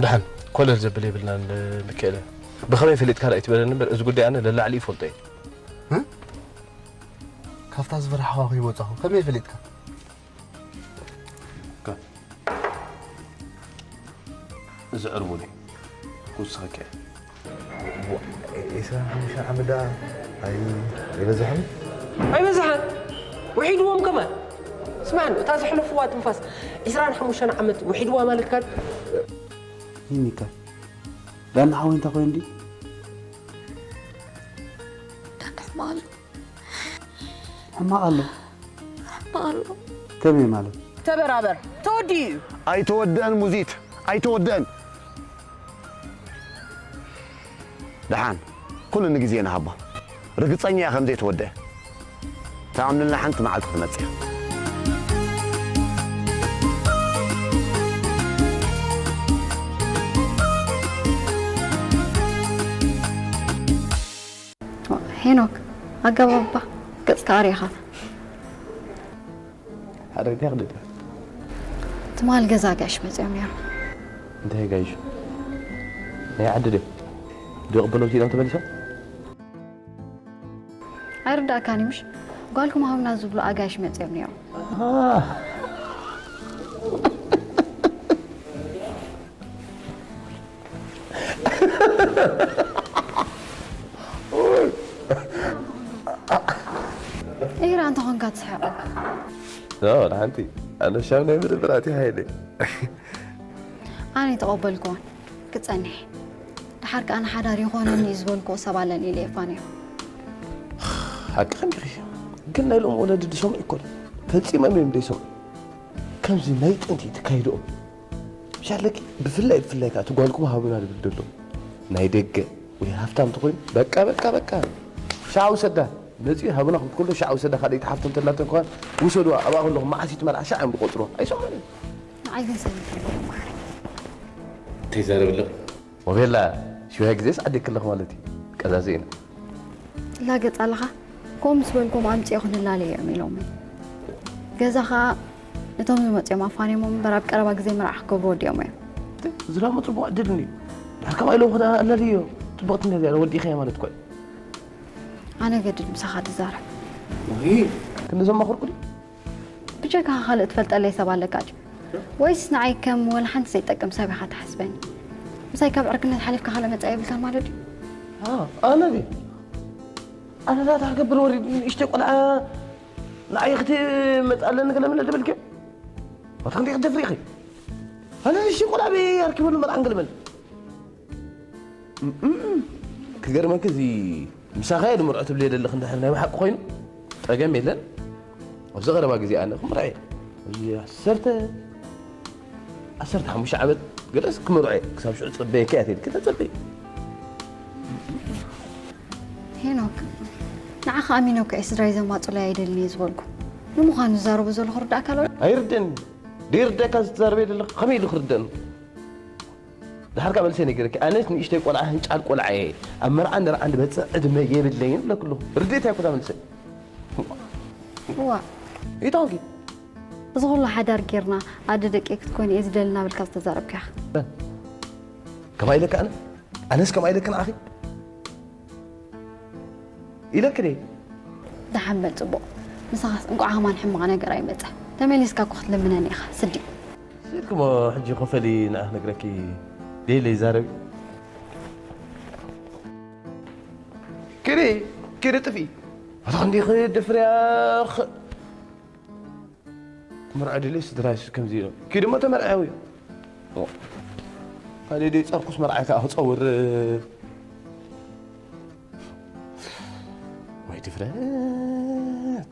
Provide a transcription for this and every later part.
دحن كل الزبلي بلنا المكيلة بخمي في اللي تكرأت بلنا إذا قلت أنا لا علي فلتين ها كافتا زفر حواقي موتاهم خمي في اللي تكرأ زعرموني وصحك إيسا مش عمدا أي يبزحن أي بزحن وحيد وام كمان اسمعني تازحلو فوات نفاس 25 عمت وحيد وام مالك كان مين كان لأن حاول تقول دي حمال حمال حمال كم ماله تبرابر تودي أي تودن مزيت أي تودن دحان كل نجزينا هبا رقصني يا خمزة تودع تعامل لنا حنت مع التمسيح هينوك أجابا قص تاريخه هذا تاخذ تمال جزاقش مزيان انت هيك ايش هي عدده دو قبلوا تي انت بلسه عردا كاني مش قالكم هم نازلوا اجاش مزيان ايه انت هون قاعد تسحق لا انت انا شامله من براتي هايلي أنا تقبلكم كتصنح دحرك أنا حداري هون إني زبونكو سبالني لي فاني حق خميخي قلنا لهم ولد دسوم يكون فلسي ما من دسوم كم زي نايت انت تكايدو مش لك بفلاي كاتقولكم هاونا بدلو ناي دق وي هافتام تقول بقى شاو سدا نزي هاونا كله شاو سدا خديت حفتم تلاتن كون وسدوا ابا لهم ما حسيت مال عشاء عم بقطروا اي سمعني عايزين نسوي تيزارب له وبيلا شو هيك زيس عديك لك مالتي كذا زين لا قط الله كوم سبلكم عم تياخذ لالي يعملهم جزاها نتوم يمط ما فاني مو براب قربا زي مرح كبود يوم زلا مطلب عدلني حكم ايلو خدا الذي طبقت الذي ودي خيا مالت كوي انا قد مسخات الزارع وهي كنا زما خرقلي بجاك خالد فلت لي سبالك ويس نعي كم ولا حنت سيتقم سابحه تحسبني مساي كاب عركنا حليفك خاله متعيب تاع مالدي انا دي انا لا تقبل وري اشتاق انا نعي اختي متقلن كلام من دبل كيف وتخلي قد فريقي انا ايش يقول ابي يركبون المرأة انقلمل كغير ما كذي مساخيل مرأة بليل اللي خندها حنا ما حق خوين تقام يلن وصغر ما كذي انا خمرعي عسرت مش عبد جلس كمرعي كسب شو تصبي كاتل كده تصبي هينوك نعخ امينوك اسرايزا ما طلع يدلني زولكم نمخان زارو بزول خرد اكلو ايردن دير دكا زاربي دل خميل خردن دحرك عمل سنه كده انا اسني اشتي قلعه هنچال قلعه امر عند بتصعد ما يبلين لكله رديت ياكو تعمل سي هو يتوقي زغل حدار كيرنا عاد دقيقة تكون يزدلنا بالكاس تزارب كاخ كما إلك أنا كما إلك أنا أخي إلك ليه دحمل صبو مساس انقع همان حما انا قراي متى تمليس كاكو خت لمناني اخ سدي سيركم حجي خفلي نحن نقراكي ليه زارب كري طفي عندي خير دفرياخ مرعد ليش درايش كم زيرو كده ما تمرعوي هذه دي تصرقص مرعاك اهو تصور وي دفرات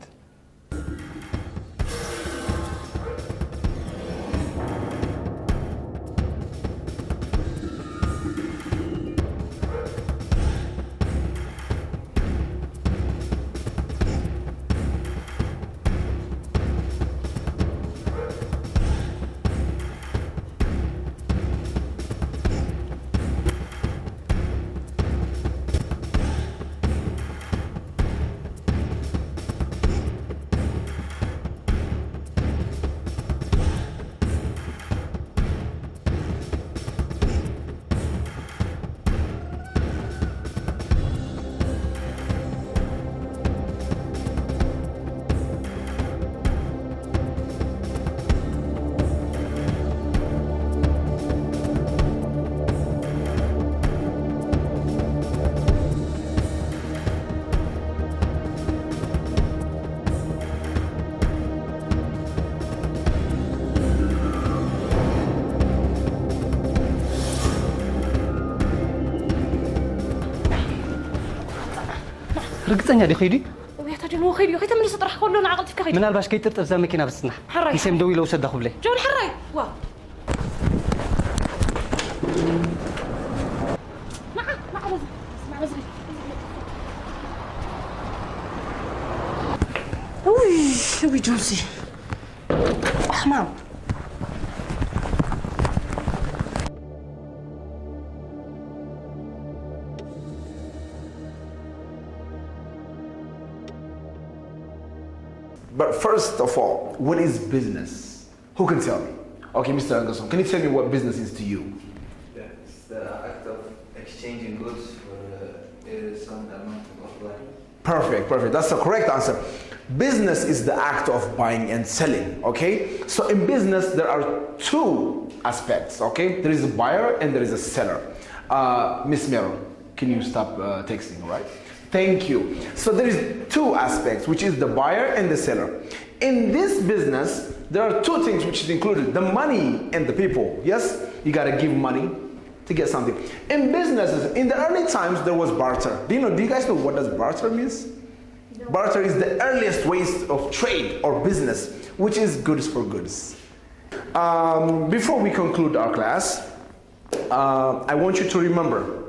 رقصني دي خيدي ويا تجي هو خيدي خيت من سطرح كله عقلت في كخيدي من الباش كي ترتب زي ماكينه بالسنح حراي نسيم دوي لو سد خبلي جون حراي وا مع بزري وي جونسي حمام But first of all, what is business? Who can tell me? Okay, Mr. Anderson, can you tell me what business is to you? It's the act of exchanging goods for some amount of money. Perfect. That's the correct answer. Business is the act of buying and selling, okay? So in business, there are two aspects, okay? There is a buyer and there is a seller. Miss Meryl, can you stop texting, all right? Thank you. So there is two aspects, which is the buyer and the seller. In this business, there are two things which is included, the money and the people. Yes, you gotta give money to get something. In businesses, in the early times, there was barter. Do you guys know what does barter means? No. Barter is the earliest ways of trade or business, which is goods for goods. Before we conclude our class, I want you to remember,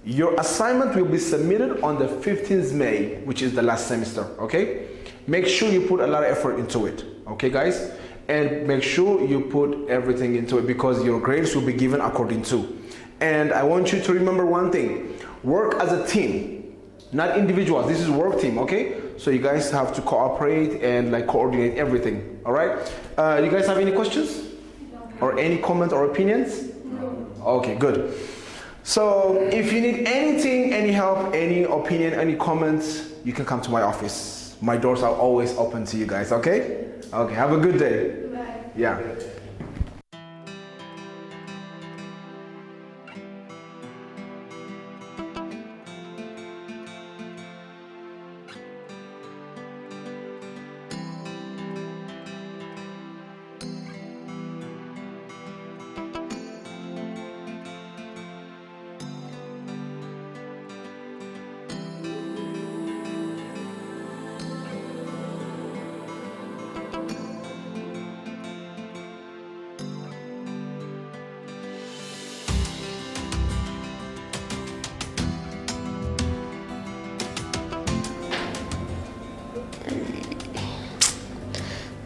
your assignment will be submitted on the 15th May, which is the last semester, okay? Make sure you put a lot of effort into it, okay guys? And make sure you put everything into it because your grades will be given according to. And I want you to remember one thing, work as a team, not individuals. This is work team, okay? So you guys have to cooperate and like coordinate everything, all right? You guys have any questions? No. Or any comments or opinions? No. Okay, good. So if you need anything, any help, any opinion, any comments, you can come to my office. My doors are always open to you guys, okay? Okay, have a good day. Bye. Yeah.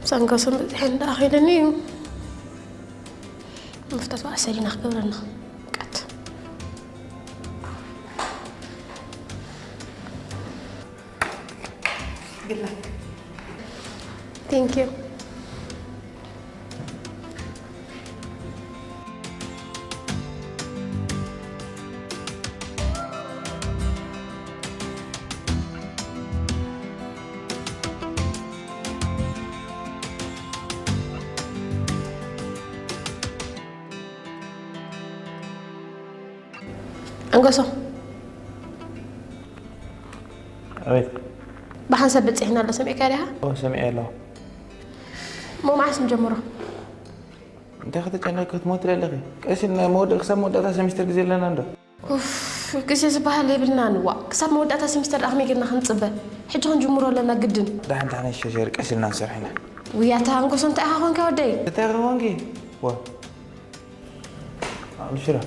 سانقسم الحين داخلني مفتاح واسالينا خبرنا قعدت good luck thank you انقصوا أوي بحسب بتصحنا لا سمعك عليها سمعي له مو معس نجمره انت اخذت انا كنت موت لغي ايش المود اقسم مودات سمستر جزي لنا ندو اوف كسي صباح اللي بلنا نوا كسب مودات سمستر اخمي قلنا خنصبه حجه نجمرو لنا قدن ده انت انا الشجر ايش لنا نسرحنا ويا تانقص انت اخون كودي انت اخونكي وا شنو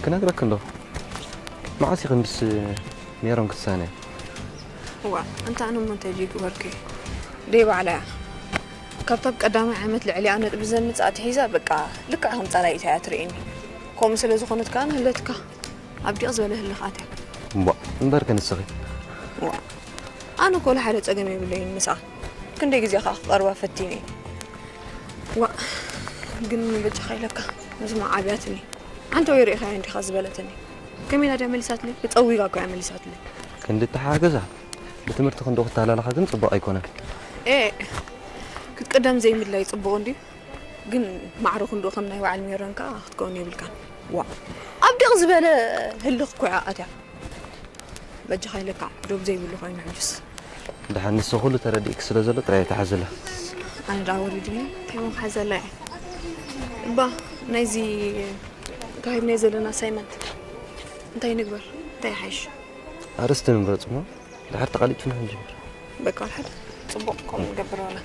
كنا نقولك له ما عاد يخدم بس ميرون كسانة هو أنت أنا ما تجيك وركي ديبا عليها كتب قدام عمت لعلي أنا بزمت أتحيزة بقى لك هم طلعي تياتريني كوم سلزو خنت كان هلتك أبدي أزوله اللي خاتك وا نبارك نسغي وا أنا كل حاجة تقدمي بالليل مساء كنت يجي خا قربة فتيني وا قلني بجي خيلك نسمع عبياتني أنت ويري خاين عندي خاز بلتني كمين هذا عملي ساتلي بتقوي قاكو عملي ساتلي كنت تحاجزها بتمرت خندوق تعالى لخدم صبا أيقونة إيه كنت قدام زي مدلا يصبغون دي قن معروف خندوق خمنا يوعى الميران كا تكوني بالكان وا أبدي غزبالة هلخ كوعاء بجي خاين لك دوب زي بلو خاين عجز دحان نسخول ترديك سلازل ترى تحزله أنا دعوري دي تمام حزلة با نايزي قاعد نازل لنا سايمنت انت نكبر انت حيش أرست من برد ما دحار تقاليد فينا نجبر بقى الحد صبقكم نقبر ولا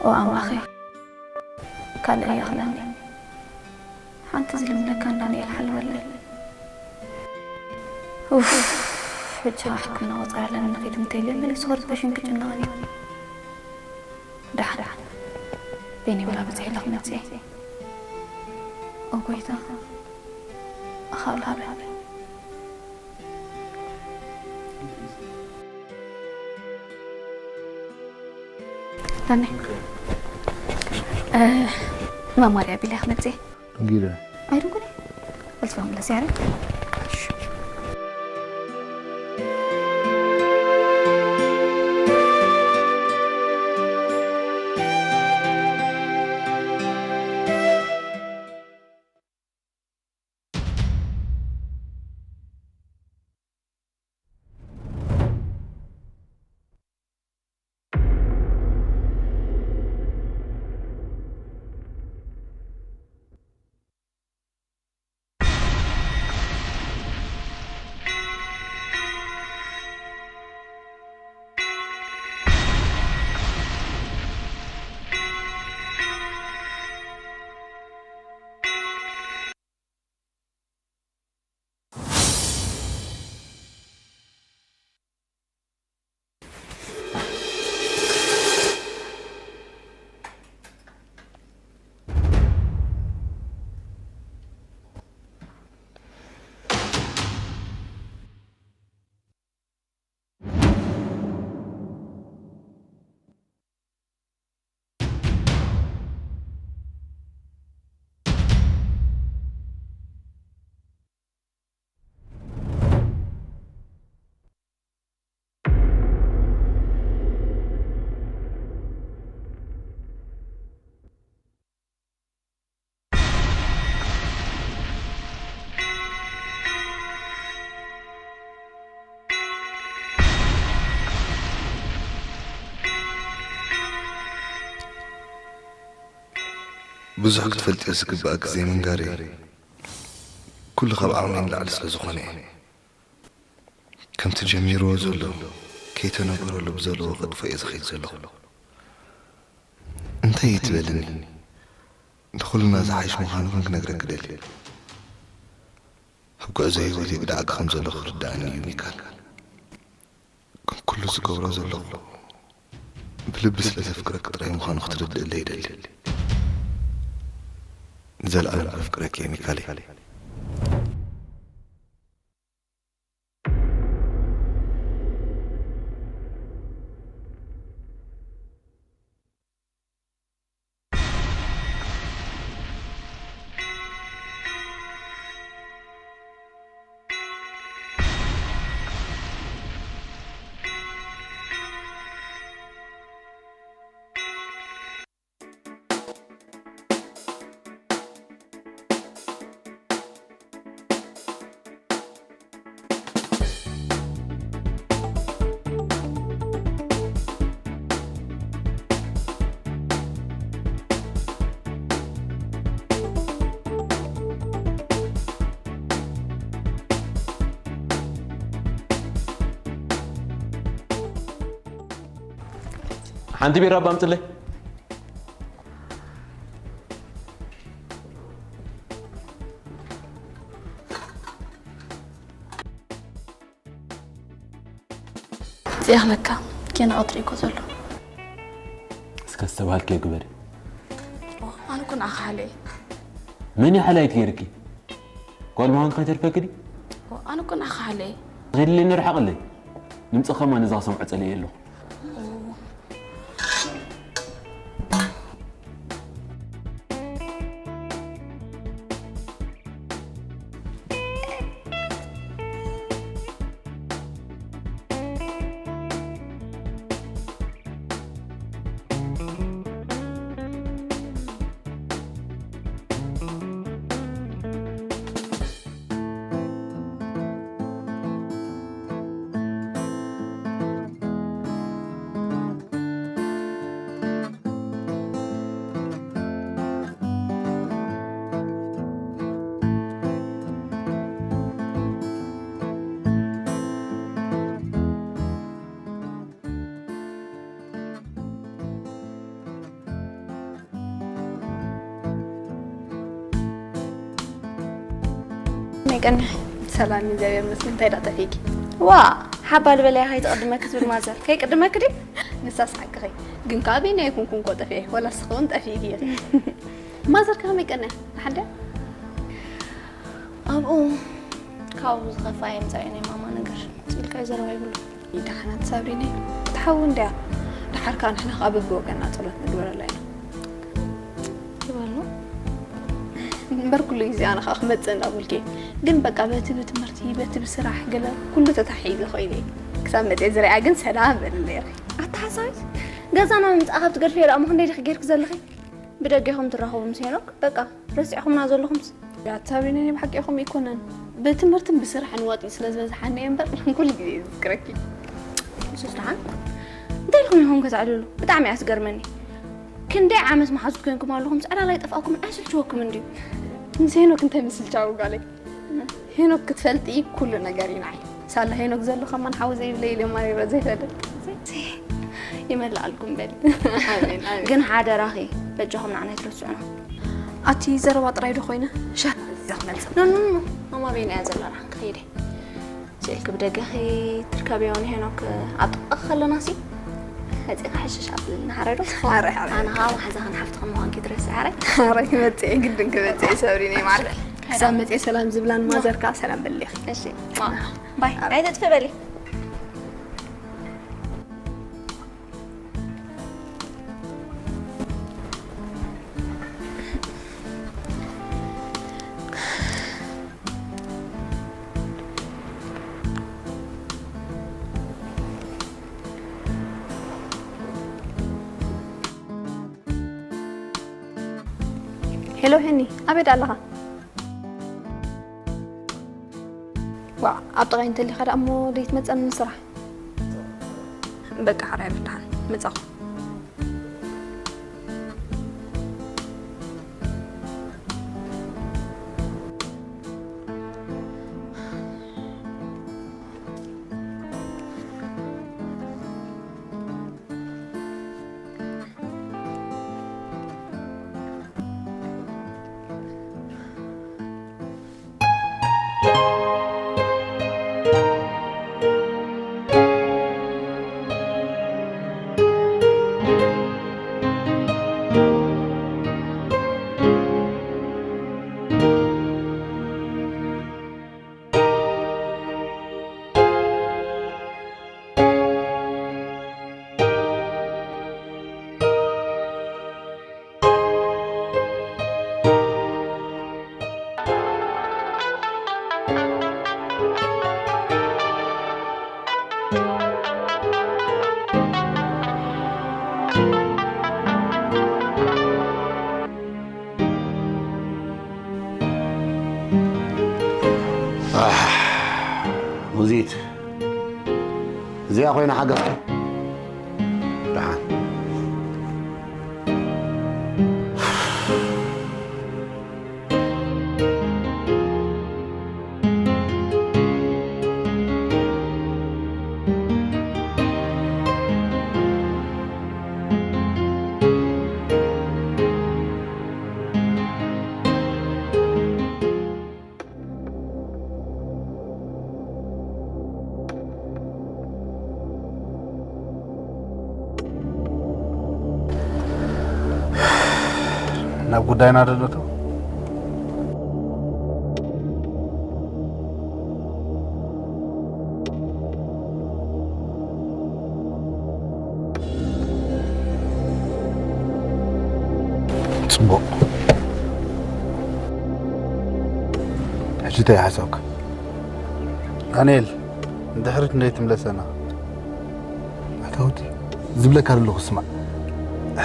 وأملاخي قال لي أخلاني حانت زلم لك كان لاني الحل ولا أوف حجة حكمنا وطلع لنا نقيد متيلي من صورت باش يمكن جناني دحر بيني ولا بتعي لك نتي أقويتا أخاول هابي لاني ما ماري أبي لك نتي نقيله أي رقولي قلت فهم لا سعرك بزحك تفلت يسك بقى زي من قاري كل خبع عونين لعلس لزخوني كم تجمير وزلو كي تنبر له بزلو وقد فايز خيط زلو انت يتبلني دخلنا زحيش مخانو كنك نقرق دليل هبقى زي ودي قدعك خمزة لخر دعني يميكال كن كل سكورة زلو بلبس لتفكرك طريق مخانو اخترد الليل زال أنا بفكرك يا ميكالي حنتي بيرا بامتلي زيخلك كينا أطريقو زلو سكستوهات كي قبري أنا كن أخ علي مني حلايت غيركي قول ما هون كنت تفكري أنا كن أخ علي غير اللي نرحق لي نمسخ ما نزا سمعت عليه له يقنع سلامي زي المسلم تايدا تفيكي وا حبال بلا هاي تقدمك تقول مازال كي قدمك دي نساس حقي جن كابينا يكون كون قطع فيه ولا سخون تفيكي مازال كم يقنع حدا أبو كاوز غفايم زيني ماما نقر تلك يزروا يقولوا إذا حنا تصابريني تحاول ده حركان احنا قابل بوقنا طلعت ندور علينا يبالو بركل يزي أنا خاخ متزن أقول كي جن بقى بتبت مرتي بتبسرح قلا كله تتحيز خيني كسام متزرع عجن سلام بالليل أتحسايس جازانا متأخذ تقول فيه رأمهم ليه غيرك زلخي بدقيهم تراهو مسيرك بقى رسعهم نازل لهم يا تصابريني بحكيهم يكونن بتمرتن بسرح نواطي سلازم حني ينبر كل جديد ذكركي سستحان دايلهم هم كزعلوا بتعمي أسقر مني كن داي عامس ما حزب كينكم علىهم أنا لا يتفقكم من أسل شوكم من دي هينوك انت مثل جاوب عليك هينوك كتفلتي كل نجارين عين سال هينوك زلو خمان حاوز اي بليلي وما يبقى زي هذا يملع لكم بل آمين آمين جن حدا راخي بجهم عنا يترسعنا أتي زروا طرايدو خوينا شهر زخمل نو ماما بيني أزل راح خيري شيلك بدقخي تركبيون هينوك أخلو ناسي هذيك حشش قبل النهار حاري أنا هاو حزان حفتهم وان كدرس حاري كمتي جدا كمتي سوريني معرف سامتي سلام زبلان ما زركا سلام بالليل ماشي باي عيدت في بالي هلو هني أبد الله وا أبطغي أنت اللي خد أمو ديت متسأل من صراحة بقى حرام الدهان متسأل مزيد زي أخوينا حقك تعال ናብ ጉዳይና ደለቶ ጽቡቅ ሕጂ እንታይ ሓሳብካ ዳንኤል እንድሕሪት እንደይትምለሰና ኣታውቲ ዝብለካ ዘለኹ ስማዕ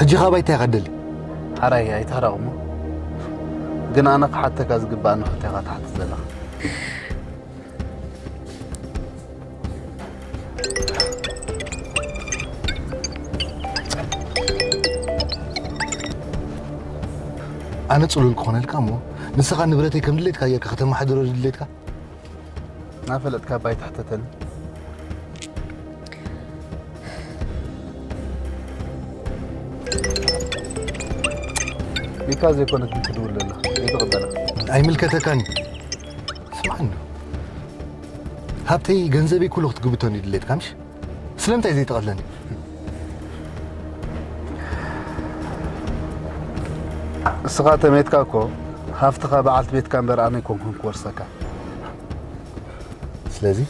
ሕጂ ኻብ እንታይ ኸደሊ حراي هاي تهرقمو قنا أنا قحتك أزقب أنا ختيها تحت الزلة أنا تقول لك هون الكامو نسخة نبرتي كم دليتك هي كختم ما حد يرد دليتك نافلتك باي تحت تل بيكاز يكونك بتدور لله يتقبلها أي ملكتك أنت اسمعني هابتي جنزبي كله تقبتوني دليت كامش سلمتي زي تقلني السقاطة ميتكاكو هافتخا بعلت بيت كامبر أنا يكون كورسكا سلازي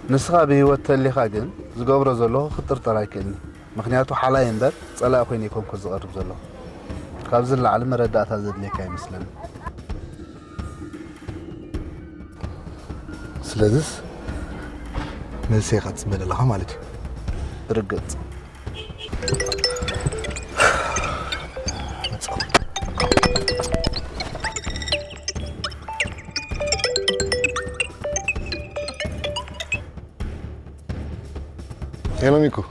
نسخة بهيوت اللي خاجن زقبر زلو خطر تراكني مخنياتو حالا ينبر صلا أخوين يكون كوز غرب زلو كابز العالم ردات هذا اللي كاي مثلا سلازس نسي خد سبل الله مالك رقت يلا ميكو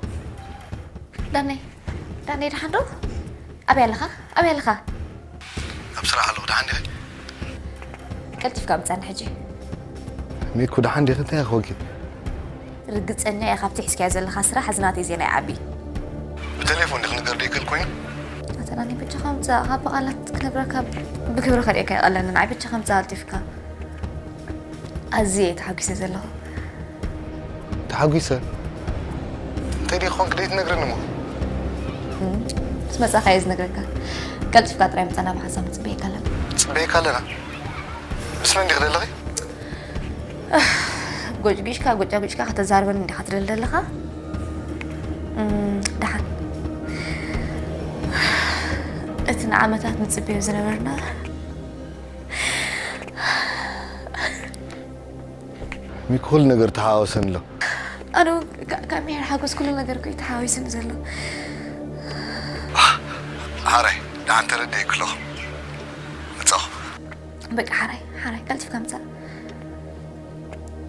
داني رحندو أبي لخا بصراحة لو دحندي قلت في كم سنة حجي ميكو دحندي خنت يا أخوكي رقت أني أخاف تحس كذا اللي خسرة حزناتي زين عبي بتليفون دخل نقدر ديك الكوين مثلا أنا بتش خمسة هبا قالت كبرك بكبر خليك قال لنا نعي بتش خمسة التفكا أزيت حقيسة زلها تحقيسة تدي خون كريت نقرن مو بس مسا خايز نقرنك قلت في كاترين بتنا بحسن تبيك لنا لنا بس من دخل لغي جوجيشكا حتى زاربن اللي خاطر لها دحن اتنا عمتات نتسبيه زنبرنا ميكول نقر تحاوسن له أنا كم يحاجز كل نقر كي تحاوسن زلوا حري دعن تردي كله متصح بقى حري قلت في كم ساعة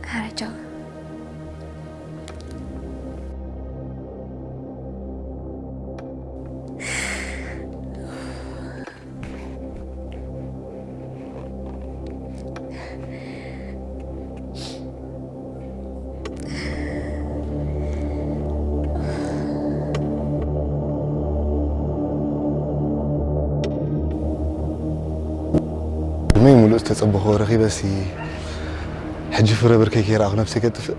حري جو المهم الأستاذ تصبحوا رخي بس حجي فرا بركي كي راغ نفسي كتفق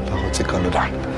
تاخد سكان دحن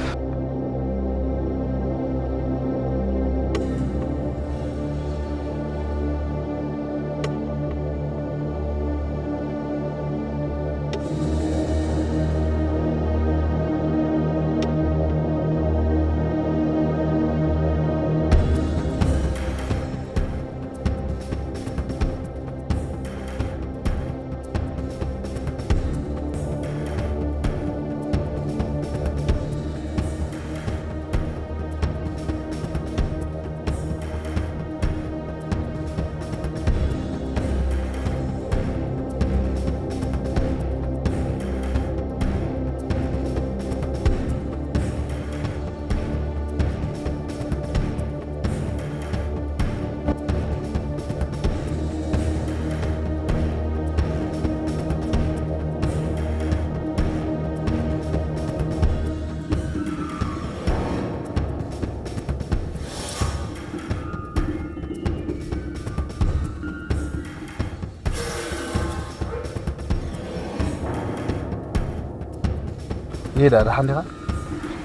إيه ده دحني خا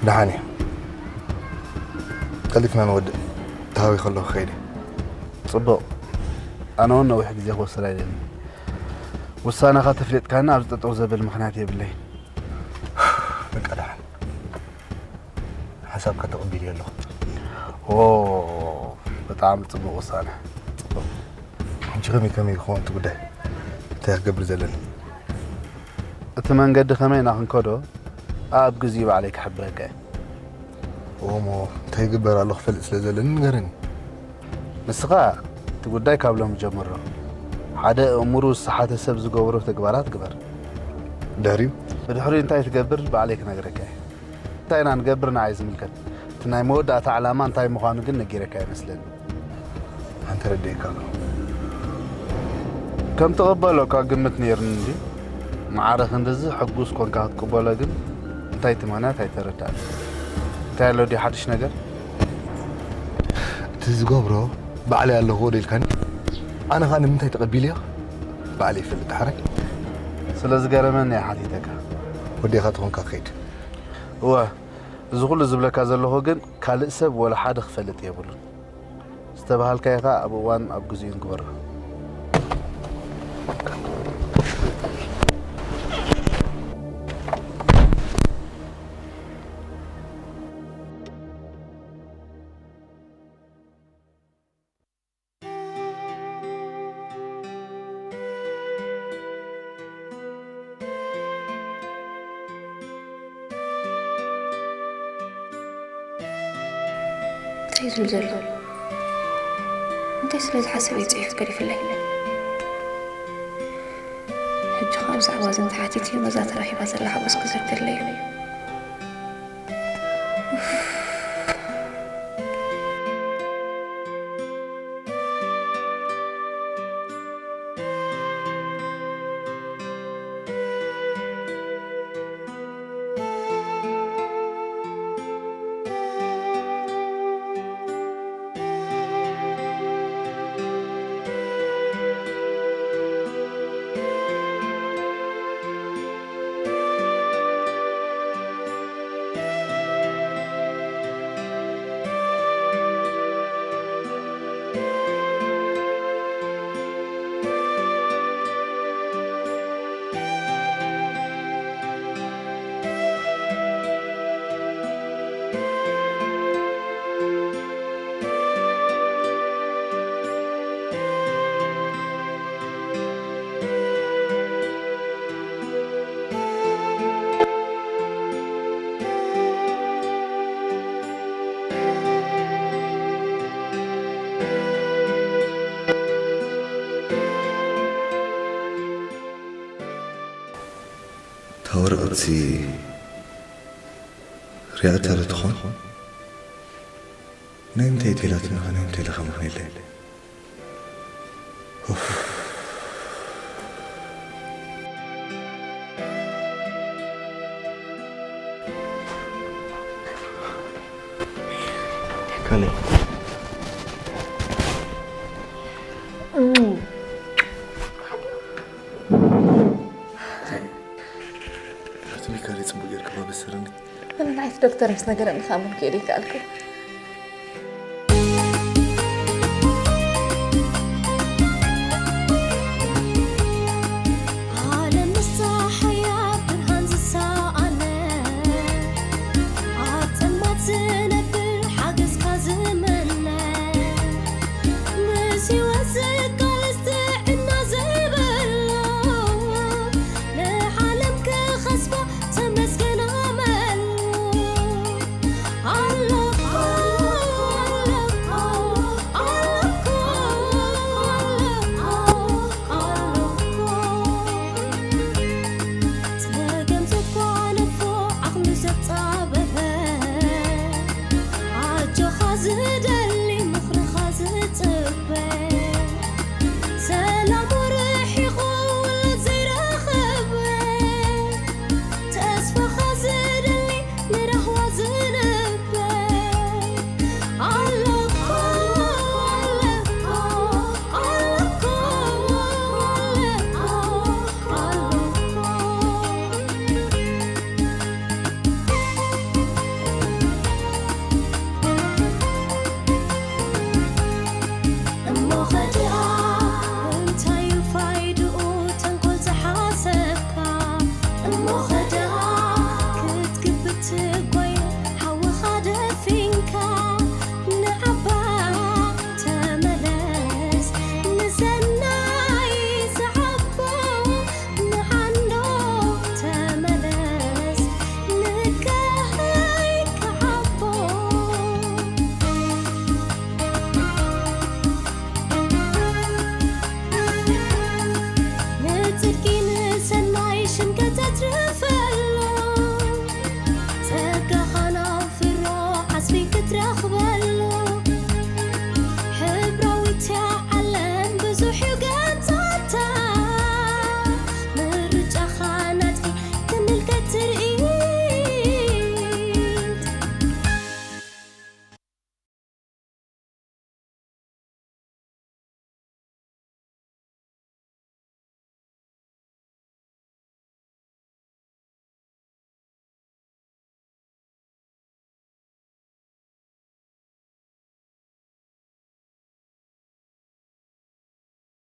دحاني كلفنا نود تهاوي خلوه خيري صبو أنا هون واحد زي هو سلايدين وسانا خا تفلت كان أرد تطوز بالمخناتي بالليل بقى دحن حسابك تقبل يلا أوه بتعامل صبو وسانا صبو انت غمي كمي خوان تقول تاخ قبل زلن أتمنى قد خمين أخن كودو أب جزيب عليك حبرك ومو تيجبر على خفل سلزلن نقرن نسقى تقول داي قبلهم جمرة حدا أمور الصحة السبز جوره تجبرات جبر داريم بدحري أنت تجبر بعليك نقرك تاينا نجبرنا عايز ملكت تناي مودة تعلمان تاي مخانو قلنا جيرك مثلاً أنت رديك كم تقبلوا كقمة نيرندي معارخ ندز حقوس كون كهات قبلا جن تاي تمانا تاي ترداد تاي لو دي حدش نجر تزقبرو بعلي الله هو اللي كان أنا خان من تاي تقبليه بعلي في التحرك سلازي قرمني يا حديتك ودي خاطرون كاكيد هو زغل زبلك هذا اللي هو جن كالسب ولا حد خفلت يا بلون استبهال كيغا أبو وان أبو زين كبر تيزل زلو انت سلاز حسبي ضعيف كري في الليل حج خامس عوازن تحتيتي مزات راحي بازل حبس كزرت الليل تورقتي ريعتها لتخون نمتي تلاتنا نمتي لخموني الليل كالي كالي صبو يركبها بسرني أنا نعرف دكتور بس نقرأ نخامن كيري كالكو